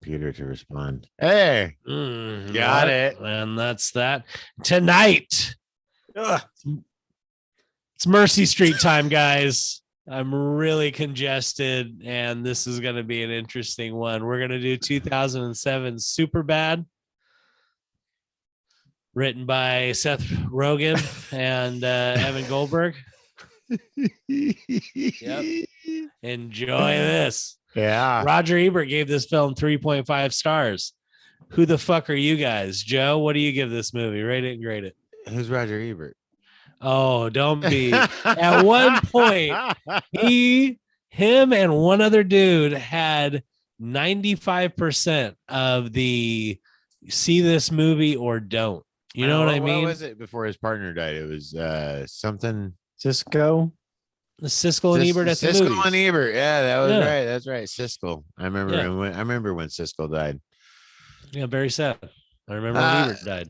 computer to respond. Hey, got it. And that's that. Tonight, it's Mercy Street time, guys. I'm really congested, and this is going to be an interesting one. We're going to do 2007 Superbad, written by Seth Rogen and Evan Goldberg. Yep. Enjoy this. Yeah. Roger Ebert gave this film 3.5 stars. Who the fuck are you guys? Joe, what do you give this movie? Rate it and grade it. Who's Roger Ebert? Oh, don't be. At one point, him and one other dude had 95% of the see this movie or don't. You know what I mean? What was it before his partner died? It was something Siskel. The Siskel and Ebert at the Siskel movies. and Ebert. Yeah, that was right. That's right. Siskel. I remember Yeah. I remember when Siskel died. Yeah, very sad. I remember when Ebert died.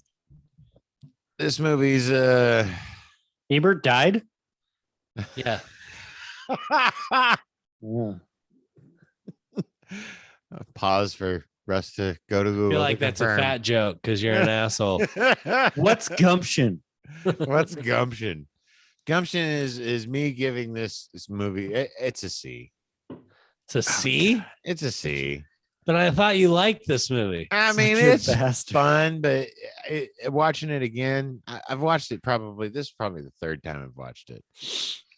This movie's Ebert died? Yeah. Yeah. Pause for Russ to go to Google. I feel like that's a fat joke because you're an asshole. What's gumption? What's gumption? Gumption is me giving this movie. It's a C. It's a C? It's a C. But I thought you liked this movie. I mean, it's fun, but watching it again, I've watched it probably. This is probably the third time I've watched it,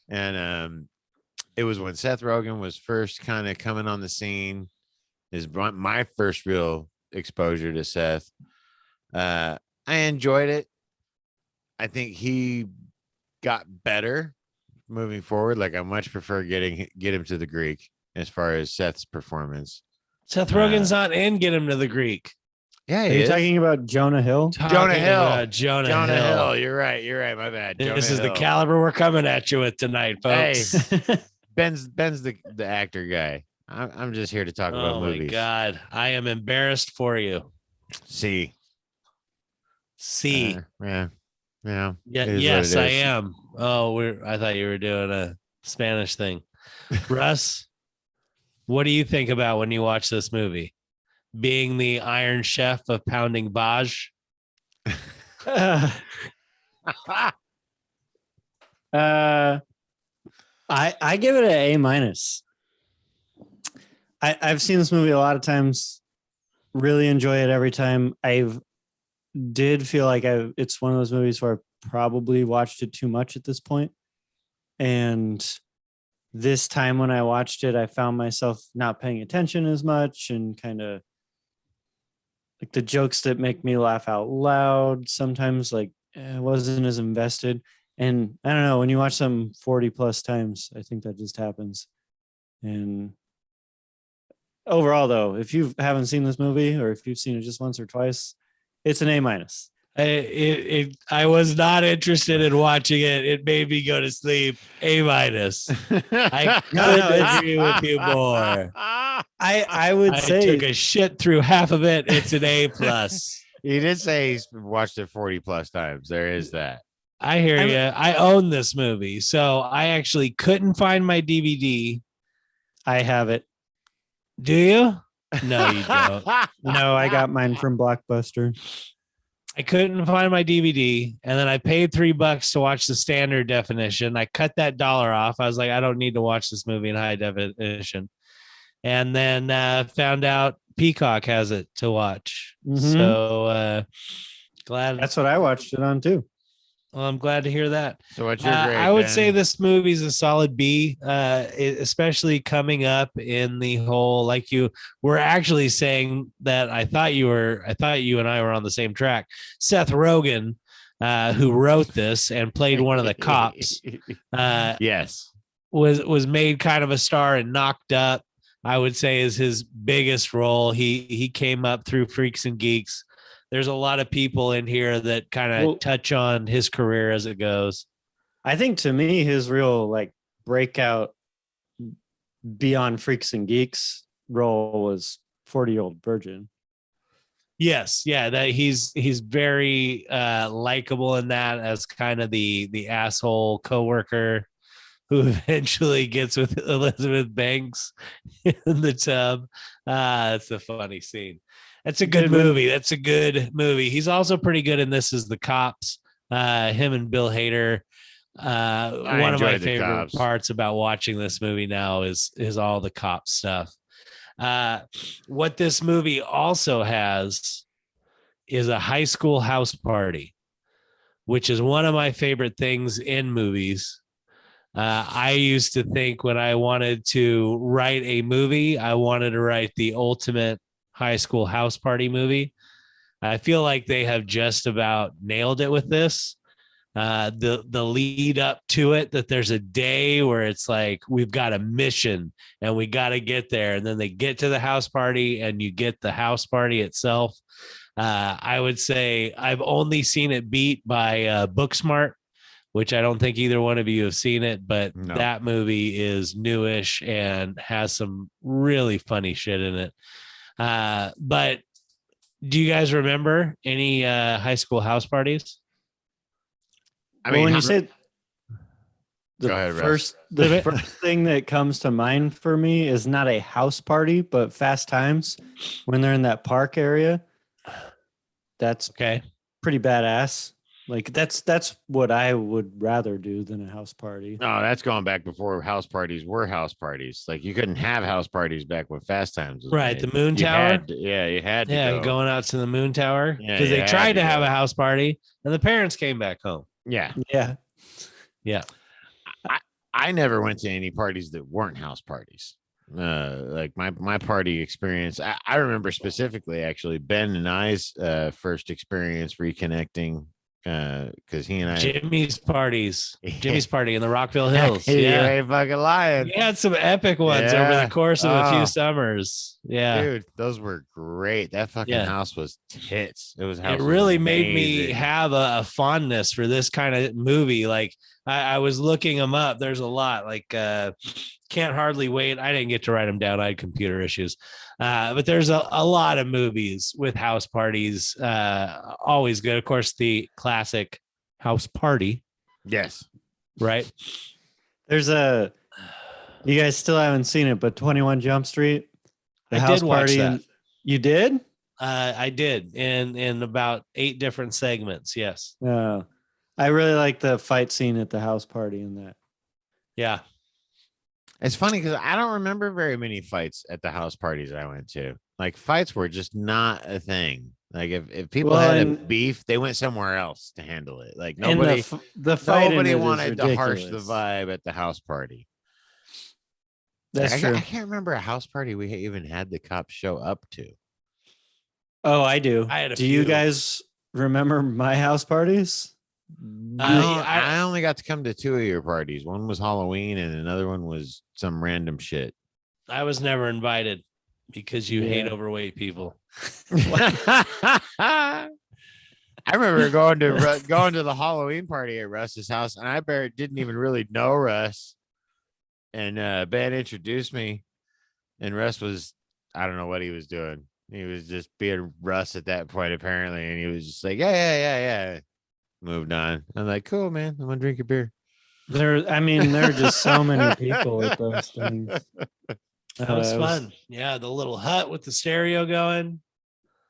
and it was when Seth Rogen was first kind of coming on the scene. Is my first real exposure to Seth. I enjoyed it. I think he got better moving forward. Like I much prefer get him to the Greek as far as Seth's performance. Seth Rogen's not in Get Him to the Greek. Yeah, Are you talking about Jonah Hill? Jonah Hill. Jonah Hill. You're right. My bad. This is the caliber we're coming at you with tonight, folks. Hey, Ben's the actor guy. I'm just here to talk about movies. Oh my God, I am embarrassed for you. C. Yeah. Yes, I am. Oh, I thought you were doing a Spanish thing. Russ, what do you think about when you watch this movie? Being the Iron Chef of pounding Baj? I give it an A minus. I've seen this movie a lot of times. Really enjoy it every time. Did feel like it's one of those movies where I probably watched it too much at this point. And this time when I watched it, I found myself not paying attention as much and kind of like the jokes that make me laugh out loud. Sometimes I wasn't as invested. And I don't know, when you watch them 40 plus times, I think that just happens. And overall, though, if you haven't seen this movie or if you've seen it just once or twice, it's an A minus. I was not interested in watching it. It made me go to sleep. A minus. I couldn't agree with you more. I would say I took a shit through half of it. It's an A plus. You did say he's watched it 40 plus times. There is that. I hear you. I own this movie, so I actually couldn't find my DVD. I have it. Do you? No, you don't. No, I got mine from Blockbuster. I couldn't find my DVD, and then I paid $3 to watch the standard definition. I cut that dollar off. I was like, I don't need to watch this movie in high definition. And then found out Peacock has it to watch. Mm-hmm. So glad. That's what I watched it on too. Well, I'm glad to hear that. So what's your grade? I would say this movie's a solid B, especially coming up in the whole, like you were actually saying that I thought you and I were on the same track. Seth Rogen, who wrote this and played one of the cops, yes, was made kind of a star and Knocked Up, I would say, is his biggest role. He came up through Freaks and Geeks. There's a lot of people in here that kind of touch on his career as it goes. I think to me, his real breakout beyond Freaks and Geeks role was 40-Year-Old Virgin. Yes. Yeah. That he's very likable in that as kind of the asshole coworker. who eventually gets with Elizabeth Banks in the tub. That's a funny scene. That's a good movie. That's a good movie. He's also pretty good in This Is the Cops. Him and Bill Hader. One of my favorite parts about watching this movie now is all the cop stuff. What this movie also has is a high school house party, which is one of my favorite things in movies. I used to think when I wanted to write a movie, I wanted to write the ultimate high school house party movie. I feel like they have just about nailed it with this. The lead up to it, that there's a day where it's like, we've got a mission and we got to get there. And then they get to the house party and you get the house party itself. I would say I've only seen it beat by Booksmart, which I don't think either one of you have seen it, but that movie is newish and has some really funny shit in it. But do you guys remember any high school house parties? I mean, when you say the first thing that comes to mind for me is not a house party, but Fast Times when they're in that park area. That's pretty badass. Like that's what I would rather do than a house party. No, that's going back before house parties were house parties. Like you couldn't have house parties back when Fast Times was right. made. The Moon Tower. You had to go. Going out to the Moon Tower because they tried to have a house party and the parents came back home. Yeah. I never went to any parties that weren't house parties. Like my party experience, I remember specifically actually Ben and I's first experience reconnecting because he and I Jimmy's party in the Rockville Hills. You ain't fucking lying. We had some epic ones over the course of a few summers. Yeah, dude, those were great. That fucking house was tits. It really made me have a fondness for this kind of movie. Like I was looking them up. There's a lot. Like Can't Hardly Wait. I didn't get to write them down. I had computer issues. But there's a lot of movies with house parties. Always good. Of course, the classic House Party. Yes. Right. There's you guys still haven't seen it, but 21 Jump Street. I did watch that. You did? I did in about 8 different segments. Yes. I really like the fight scene at the house party in that. Yeah. It's funny because I don't remember very many fights at the house parties I went to. Like fights were just not a thing. Like if people had a beef, they went somewhere else to handle it. Like nobody wanted to harsh the vibe at the house party. That's true. I can't remember a house party we even had the cops show up to. Oh, I do. I had a few. Do you guys remember my house parties? I only got to come to 2 of your parties. One was Halloween and another one was some random shit. I was never invited because you hate overweight people. I remember going to the Halloween party at Russ's house, and I didn't even really know Russ. And Ben introduced me, and Russ was, I don't know what he was doing. He was just being Russ at that point, apparently, and he was just like, yeah. Moved on. I'm like, cool, man. I'm gonna drink a beer. There are just so many people at those things. That was fun. Yeah, the little hut with the stereo going.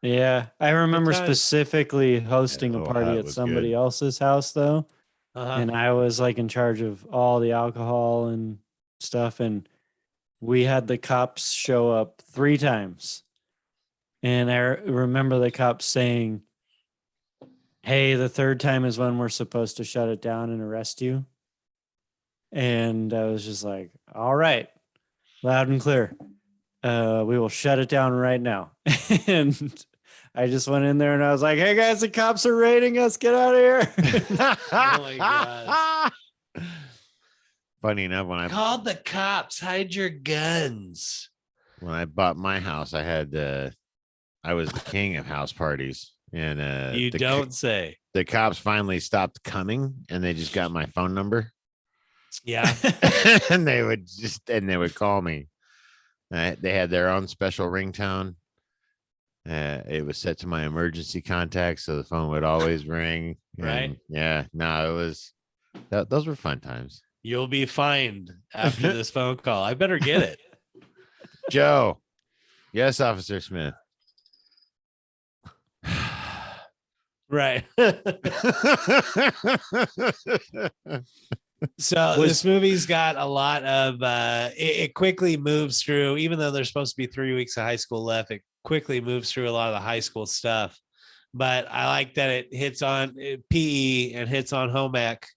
Yeah, I remember specifically hosting a party at somebody else's house though, and I was like in charge of all the alcohol and stuff, and we had the cops show up 3 times, and I remember the cops saying, hey, the 3rd time is when we're supposed to shut it down and arrest you. And I was just like, all right, loud and clear. We will shut it down right now. And I just went in there and I was like, hey guys, the cops are raiding us. Get out of here. Oh my God. Funny enough, when I called the cops, hide your guns. When I bought my house, I was the king of house parties. And you don't say. The cops finally stopped coming and they just got my phone number. Yeah. And they would call me. They had their own special ringtone. It was set to my emergency contact, so the phone would always ring. Right. Yeah. No, it was those were fun times. You'll be fined after this phone call. I better get it. Joe. Yes, Officer Smith. Right. So this movie's got a lot of it quickly moves through, even though there's supposed to be 3 weeks of high school left, it quickly moves through a lot of the high school stuff. But I like that it hits on PE and hits on home ec.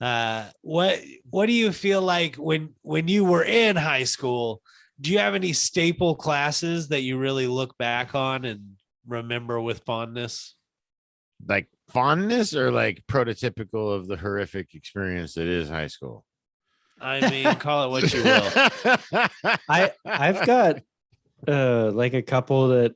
What do you feel like when you were in high school? Do you have any staple classes that you really look back on and remember with fondness? Like fondness or like prototypical of the horrific experience that is high school? I mean, call it what you will. I've got like a couple that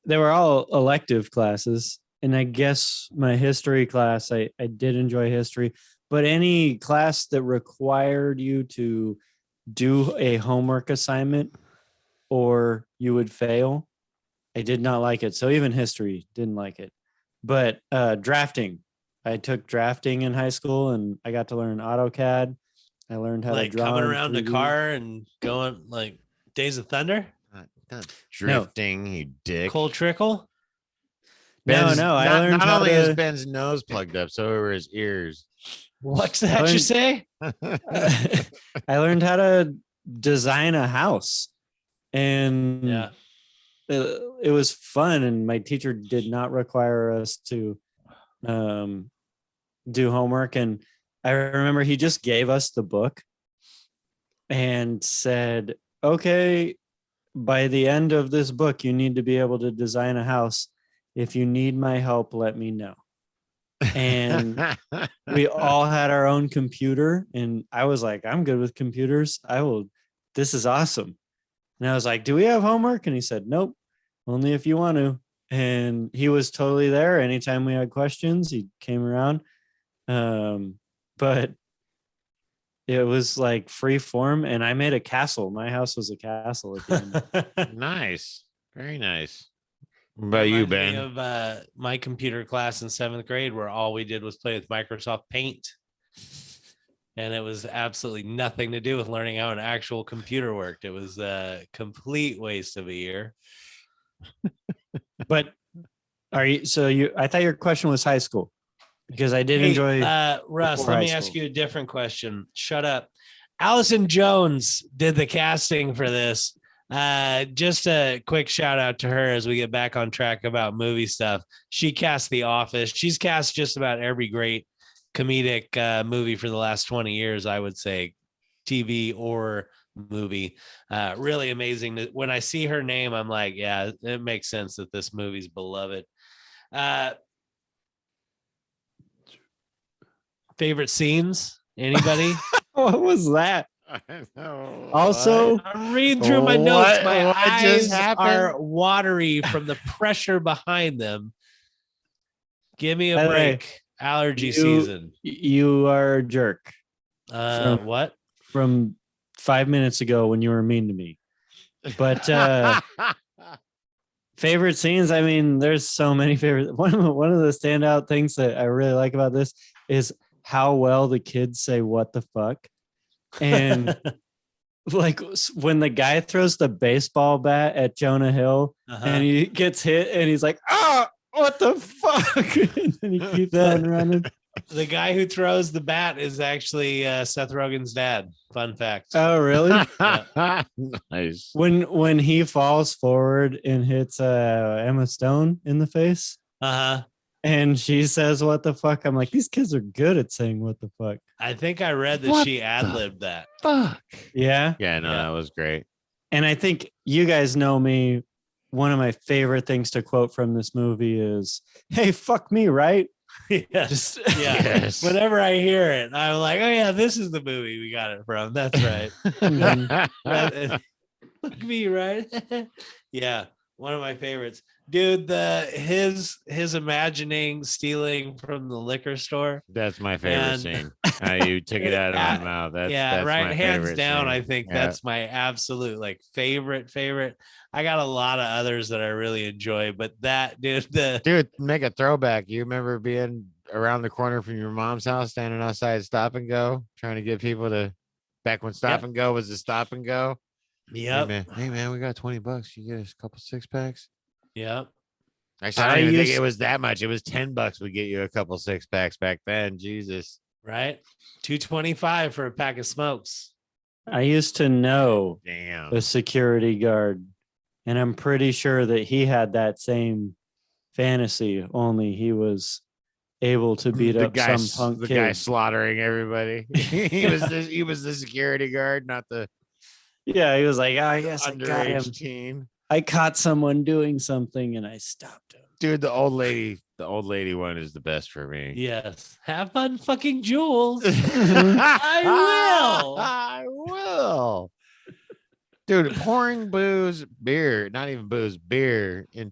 they were all elective classes. And I guess my history class, I did enjoy history, but any class that required you to do a homework assignment or you would fail, I did not like it. So even history, didn't like it. But drafting, I took drafting in high school and I got to learn AutoCAD. I learned how like to draw coming in around the 3D. car and going like Days of Thunder, Not drifting, you dick. Cold Trickle. Ben's, no, I not, learned not how only to- is Ben's nose plugged up, so were his ears. What's that you say? I learned how to design a house, and Yeah. it was fun. And my teacher did not require us to do homework. And I remember he just gave us the book and said, "Okay, by the end of this book, you need to be able to design a house. If you need my help, let me know." And we all had our own computer, and I was like, "I'm good with computers. This is awesome." And I was like, "Do we have homework?" And he said, "Nope, only if you want to." And he was totally there. Anytime we had questions, he came around. But it was like free form, and I made a castle. My house was a castle at the end. Nice. Very nice. What about you, Reminds me Ben? of my computer class in 7th grade, where all we did was play with Microsoft Paint, and it was absolutely nothing to do with learning how an actual computer worked. It was a complete waste of a year. But I thought your question was high school, because I did enjoy. Russ, before let high me ask school. you a different question. Shut up. Allison Jones did the casting for this. Just a quick shout out to her as we get back on track about movie stuff. She cast The Office. She's cast just about every great comedic movie for the last 20 years, I would say, TV or movie. Really amazing. When I see her name, I'm like, yeah, it makes sense that this movie's beloved. Favorite scenes? Anybody? What was that? I know. Also, I'm reading through my notes. My What eyes just happened? are watery from the pressure behind them. Give me a By the way, break. Allergy you- season. you are a jerk What? from 5 minutes ago when you were mean to me. But favorite scenes, I mean, there's so many favorite. One of the standout things that I really like about this is how well the kids say "what the fuck," and like when the guy throws the baseball bat at Jonah Hill and he gets hit and he's like, "Ah, what the fuck!" And then he keeps on running. The guy who throws the bat is actually Seth Rogen's dad. Fun fact. Oh, really? Nice. When he falls forward and hits Emma Stone in the face, and she says, "What the fuck?" I'm like, these kids are good at saying "what the fuck." I think I read that What she ad-libbed that. Fuck. Yeah. Yeah, no, Yeah. that was great. And I think you guys know me. One of my favorite things to quote from this movie is, "Hey, fuck me, right?" Yeah. Just Yeah. Yes. Whenever I hear it, I'm like, oh yeah, this is the movie we got it from. That's right. Fuck me, right? Yeah. One of my favorites. Dude, his imagining stealing from the liquor store. That's my favorite And- scene. How you took it out of my mouth. That's right. my Hands favorite down, scene. I think Yeah. that's my absolute like favorite. I got a lot of others that I really enjoy, but that dude, Dude, make a throwback. You remember being around the corner from your mom's house, standing outside Stop and Go, trying to get people to. Back when Stop and Go was the Stop and Go. Yep. Hey man, we got $20. You get us a couple 6-packs. Yep. Actually, I don't even think it was that much. It was $10. We get you a couple 6-packs back then. Jesus. Right. $2.25 for a pack of smokes. I used to know Damn. a security guard, and I'm pretty sure that he had that same fantasy, only he was able to beat up some punk the kid. guy slaughtering everybody. he was the security guard, not the Yeah, he was like, oh yes, I got him. underage teen. I caught someone doing something and I stopped him. Dude, the old lady one is the best for me. Yes. Have fun fucking Jules. I will. Dude, pouring beer into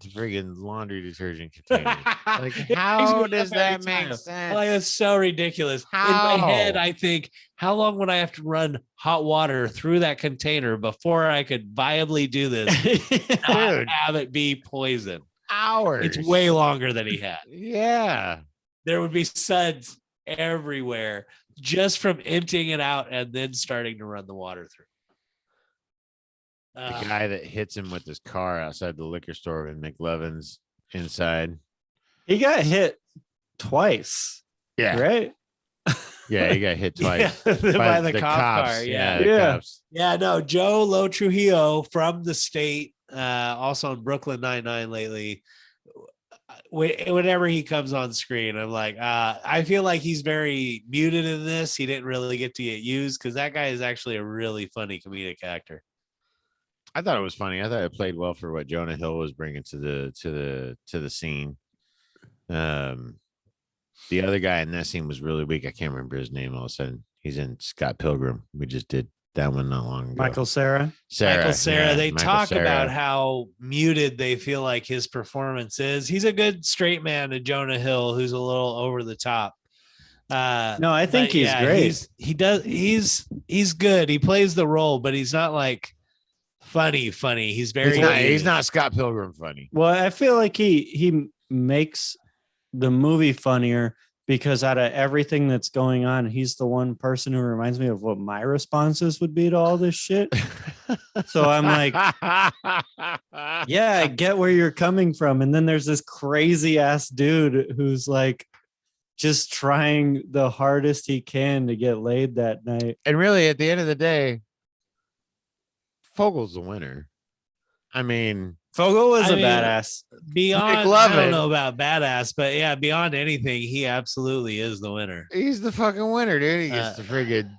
friggin' laundry detergent containers. Like, how does that make sense? Like, it's so ridiculous. How? In my head, I think, how long would I have to run hot water through that container before I could viably do this? Not have it be poison. Hours. It's way longer than he had. Yeah. There would be suds everywhere just from emptying it out and then starting to run the water through. The guy that hits him with his car outside the liquor store in McLovin's inside. He got hit twice. Yeah. Right? Yeah, he got hit twice. By the cop cops. car. Yeah. Cops. Yeah, no, Joe Lo Trujillo from the state, also on Brooklyn Nine-Nine lately. Whenever he comes on screen, I'm like, I feel like he's very muted in this. He didn't really get to get used because that guy is actually a really funny comedic actor. I thought it was funny. I thought it played well for what Jonah Hill was bringing to the scene. The other guy in that scene was really weak. I can't remember his name. All of a sudden, he's in Scott Pilgrim. We just did that one not long ago. Michael Cera. Michael Cera. Yeah, they Michael talk Cera. about how muted they feel like his performance is. He's a good straight man to Jonah Hill, who's a little over the top. No, I think he's great. He's good. He plays the role, but he's not like funny. He's very He's not Scott Pilgrim funny. Well, I feel like he makes the movie funnier because out of everything that's going on, he's the one person who reminds me of what my responses would be to all this shit. So I'm like, yeah, I get where you're coming from. And then there's this crazy ass dude who's like just trying the hardest he can to get laid that night. And really, at the end of the day, Fogel's the winner. I mean, Fogo was a badass. Beyond, I don't know about badass, but yeah, beyond anything, he absolutely is the winner. He's the fucking winner, dude. He gets to friggin'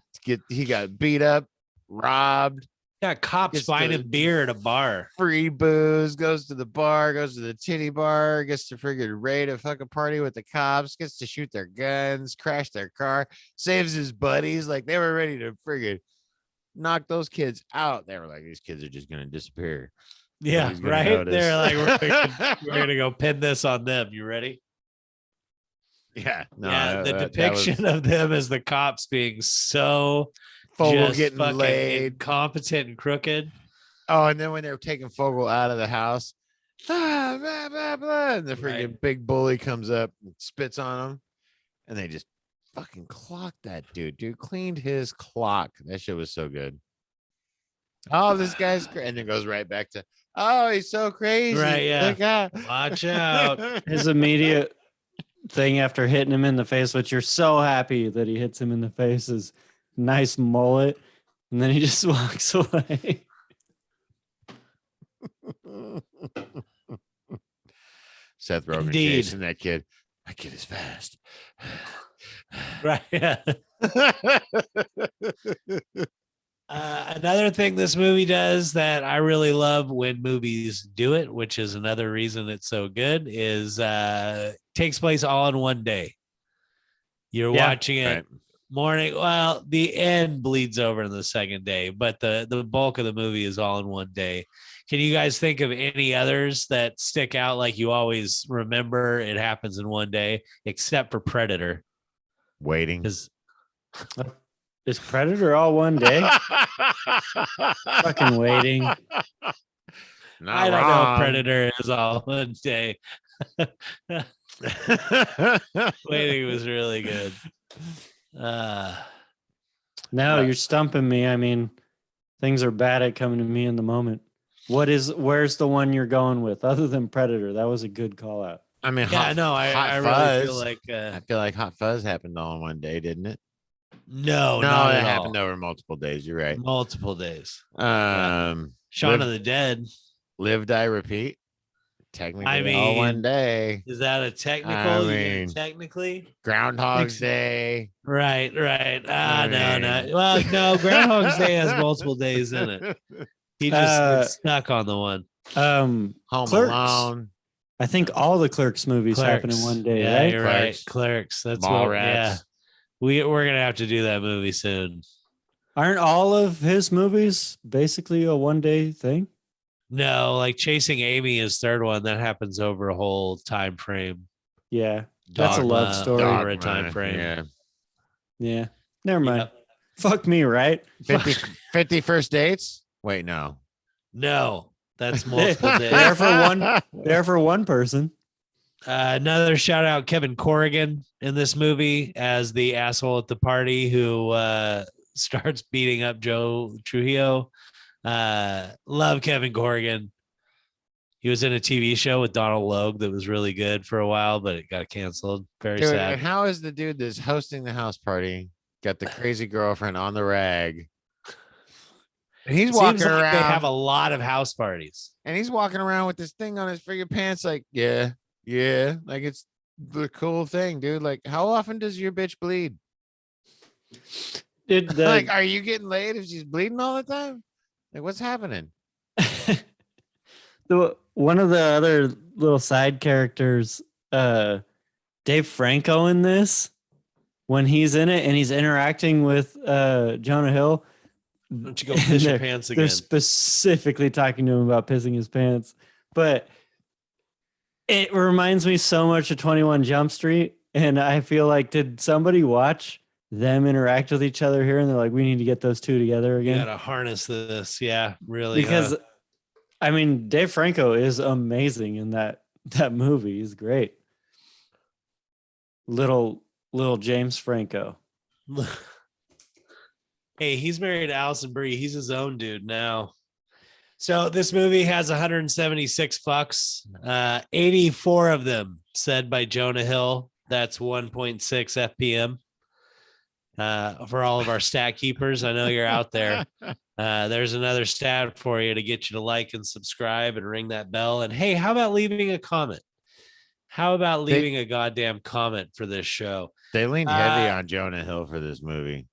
he got beat up, robbed. Got cops buying him beer at a bar. Free booze, goes to the bar, goes to the titty bar, gets to friggin' raid a fucking party with the cops, gets to shoot their guns, crash their car, saves his buddies. Like, they were ready to friggin' knock those kids out. They were like, these kids are just gonna disappear. Yeah, right. Notice. They're like, we're gonna go pin this on them. You ready? Yeah. No, yeah. The depiction of them as the cops being so Fogo getting laid, incompetent and crooked. Oh, and then when they were taking Fogo out of the house, blah, blah, blah, and the freaking big bully comes up and spits on him, and they just fucking clocked that dude. Dude cleaned his clock. That shit was so good. Oh, this guy's great. And then goes right back to, oh, he's so crazy. Right, yeah. Look out. Watch out. His immediate thing after hitting him in the face, which you're so happy that he hits him in the face, is nice mullet. And then he just walks away. Seth Rogen Indeed. chasing that kid. That kid is fast. Right. Yeah. Another thing this movie does that I really love when movies do it, which is another reason it's so good, is takes place all in one day. You're watching it morning. Well, the end bleeds over in the second day, but the bulk of the movie is all in one day. Can you guys think of any others that stick out like you always remember it happens in one day, except for Predator? Waiting. Is Predator all one day? Fucking waiting. Not I don't know wrong. if Predator is all one day. Waiting was really good. No, you're stumping me. I mean, things are bad at coming to me in the moment. Where's the one you're going with other than Predator? That was a good call out. I mean, Yeah, hot, no, hot I fuzz. really feel like I feel like Hot Fuzz happened all in one day, didn't it? no, No, not it at happened all. over multiple days. You're right. Multiple days. Um, Shaun live, of the Dead. live, die, repeat. Technically, I all one mean, day. is that a technical? I You get mean, it technically? Groundhog's Day. Right. I No. mean- Well, no, Groundhog's Day has multiple days in it. He just gets stuck on the one. Home Clerks. Alone. I think all the Clerks movies happen in one day, yeah, right? You're Clerks. right. Clerks. That's Mall what. Yeah, Rats. we're gonna have to do that movie soon. Aren't all of his movies basically a one day thing? No, like Chasing Amy is third one that happens over a whole time frame. Yeah. That's a love story. Over a time frame. Yeah. Yeah. Never mind. Yep. Fuck me, right? 50 first dates? Wait, no. No, that's multiple days. There for one person. Another shout out Kevin Corrigan in this movie as the asshole at the party who starts beating up Joe Trujillo. Love Kevin Corrigan. He was in a TV show with Donald Logue that was really good for a while, but it got canceled. Very Dude, sad. and how is the dude that's hosting the house party got the crazy girlfriend on the rag? And he's walking Seems like around. they have a lot of house parties. And he's walking around with this thing on his friggin' pants, like, yeah, like it's the cool thing, dude. Like, how often does your bitch bleed? Like, are you getting laid if she's bleeding all the time? Like, what's happening? One of the other little side characters, Dave Franco in this, when he's in it and he's interacting with Jonah Hill. Don't you go piss your pants again? They're specifically talking to him about pissing his pants. But it reminds me so much of 21 Jump Street. And I feel like, did somebody watch them interact with each other here? And they're like, we need to get those two together again. You gotta harness this. Yeah, really. Because I mean, Dave Franco is amazing in that movie. He's great. Little James Franco. Hey, he's married to Allison Brie. He's his own dude now. So this movie has 176 fucks, 84 of them said by Jonah Hill. That's 1.6 FPM. For all of our stat keepers, I know you're out there. There's another stat for you to get you to like and subscribe and ring that bell. And hey, how about leaving a comment? How about leaving a goddamn comment for this show? They leaned heavy on Jonah Hill for this movie.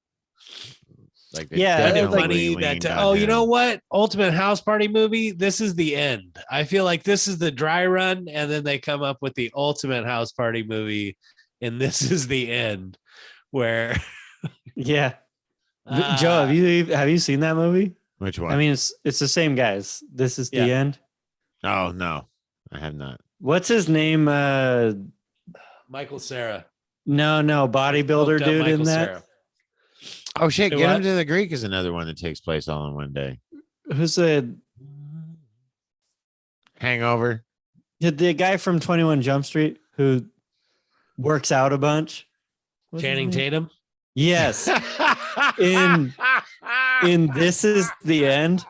Like, funny that. Oh, you know what? Ultimate House Party movie. This is the end. I feel like this is the dry run, and then they come up with the Ultimate House Party movie, and this is the end. Where, yeah, Joe, have you seen that movie? Which one? I mean, it's the same guys. This is the end. Oh no, I have not. What's his name? Michael Cera. No, bodybuilder dude in that. Cera. Oh shit! Get Him to the Greek is another one that takes place all in one day. Who's the Hangover? The guy from 21 Jump Street who works out a bunch. Channing Tatum. Yes. in This Is the End.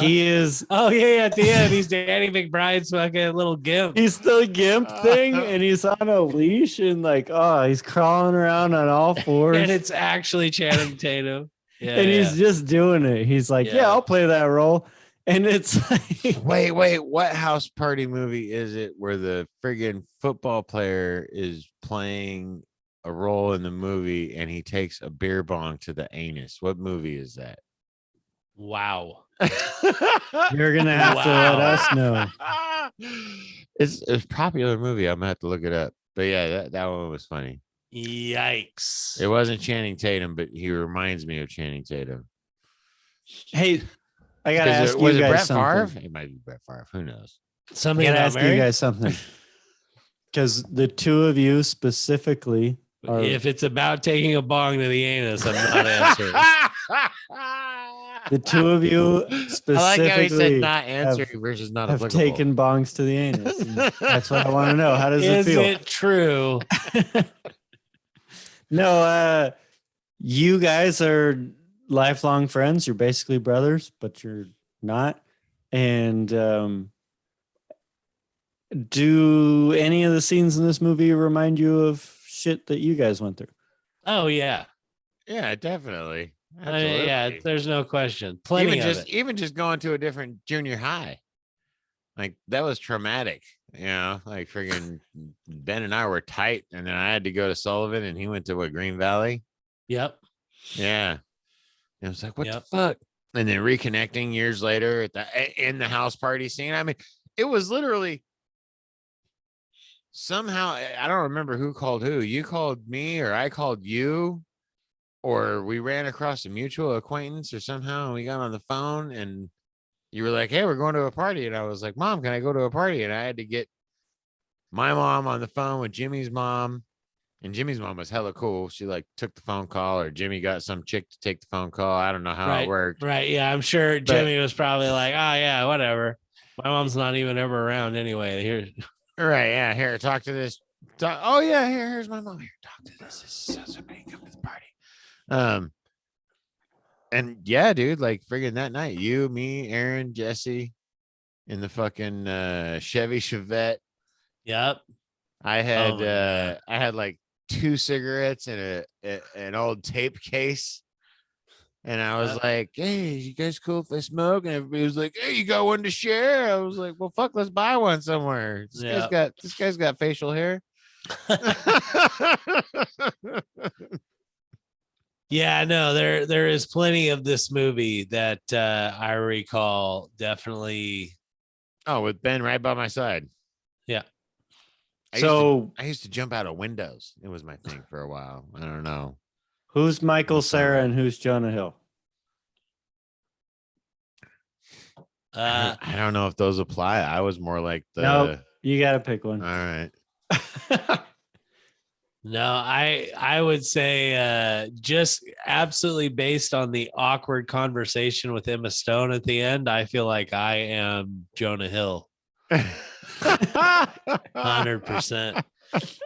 He is. Oh yeah, at the end, he's Danny McBride's fucking little gimp. He's the gimp thing, and he's on a leash, and like, he's crawling around on all fours. And it's actually Channing Tatum. Yeah, and he's just doing it. He's like, yeah, I'll play that role. And it's like, wait, what house party movie is it where the friggin' football player is playing a role in the movie and he takes a beer bong to the anus? What movie is that? Wow. You're gonna have to let us know. It's a popular movie. I'm gonna have to look it up. But yeah, that one was funny. Yikes. It wasn't Channing Tatum, but he reminds me of Channing Tatum. Hey, I gotta ask was you it guys Brett something. Favre? It might be Brett Favre. Who knows? Somebody I gotta ask you guys something. Because the two of you specifically are... If it's about taking a bong to the anus, I'm not answering. The two of you I like how he said specifically not answering have, versus not have applicable. taken bongs to the anus. And that's what I want to know. How does it Is feel? it true? No, you guys are lifelong friends. You're basically brothers, but you're not. And do any of the scenes in this movie remind you of shit that you guys went through? Oh yeah. Yeah, definitely. I mean, yeah, Absolutely. there's no question. Plenty of it. Even just going to a different junior high, like that was traumatic. Like friggin' Ben and I were tight, and then I had to go to Sullivan, and he went to Green Valley. Yep. Yeah, it was like, what the Yep. fuck? And then reconnecting years later in the house party scene. I mean, it was literally somehow, I don't remember who called who. You called me, or I called you, or we ran across a mutual acquaintance, or somehow we got on the phone, and you were like, hey, we're going to a party. And I was like, Mom, can I go to a party? And I had to get my mom on the phone with Jimmy's mom. And Jimmy's mom was hella cool. She like took the phone call, or Jimmy got some chick to take the phone call. I don't know how it worked. Right. Yeah. I'm sure Jimmy was probably like, oh yeah, whatever. My mom's not even ever around anyway. Here. Right. Yeah. Here, talk to this. Oh yeah. Here's my mom. Here, talk to this. This is somebody come to the party. And yeah, dude, like friggin' that night, you, me, Aaron, Jesse, in the fucking Chevy Chevette. Yep. I had like 2 cigarettes and an old tape case. And I was like, hey, you guys cool if I smoke? And everybody was like, hey, you got one to share? I was like, well, fuck, let's buy one somewhere. This guy's got facial hair. Yeah, no, there is plenty of this movie that I recall definitely. Oh, with Ben right by my side. Yeah. I used to jump out of windows. It was my thing for a while. I don't know. Who's Michael Cera and who's Jonah Hill? I don't know if those apply. I was more like Nope, you got to pick one. All right. No, I would say just absolutely based on the awkward conversation with Emma Stone at the end, I feel like I am Jonah Hill. 100%.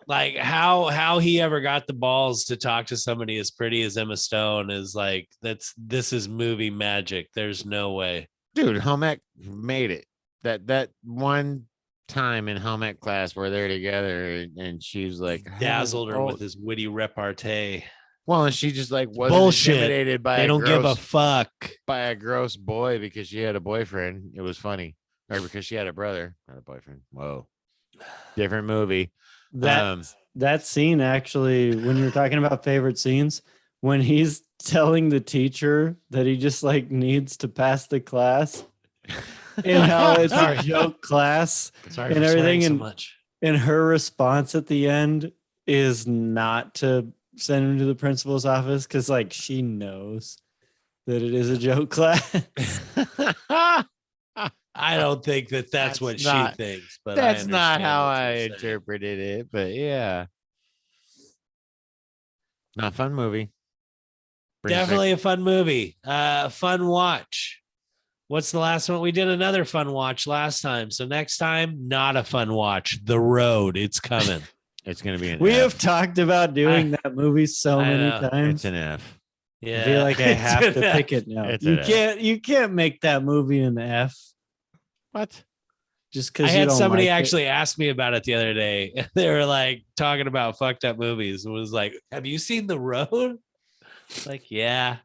Like how he ever got the balls to talk to somebody as pretty as Emma Stone is like, this is movie magic. There's no way. Dude, home ec made it. That one time in home ec class where they're together, and she's like dazzled her with his witty repartee. Well, and she just like wasn't bullshit. Intimidated by they don't give a fuck by a gross boy because she had a boyfriend. It was funny, or because she had a brother, not a boyfriend. Whoa, different movie. That scene actually, when you're talking about favorite scenes, when he's telling the teacher that he just like needs to pass the class. And how it's a joke class and everything, and so much. And her response at the end is not to send him to the principal's office because, like, she knows that it is a joke class. I don't think that's what she thinks, but that's not how I interpreted it. But yeah, not a fun movie. Definitely a fun movie. Fun watch. What's the last one? We did another fun watch last time. So next time, not a fun watch. The Road. It's coming. It's going to be an We F. have talked about doing that movie so many times. It's an F. Yeah. I feel like I have to pick it now. You can't make that movie an F. What? Just because I had somebody actually ask me about it the other day. They were like talking about fucked up movies. It was like, have you seen The Road? Like, yeah.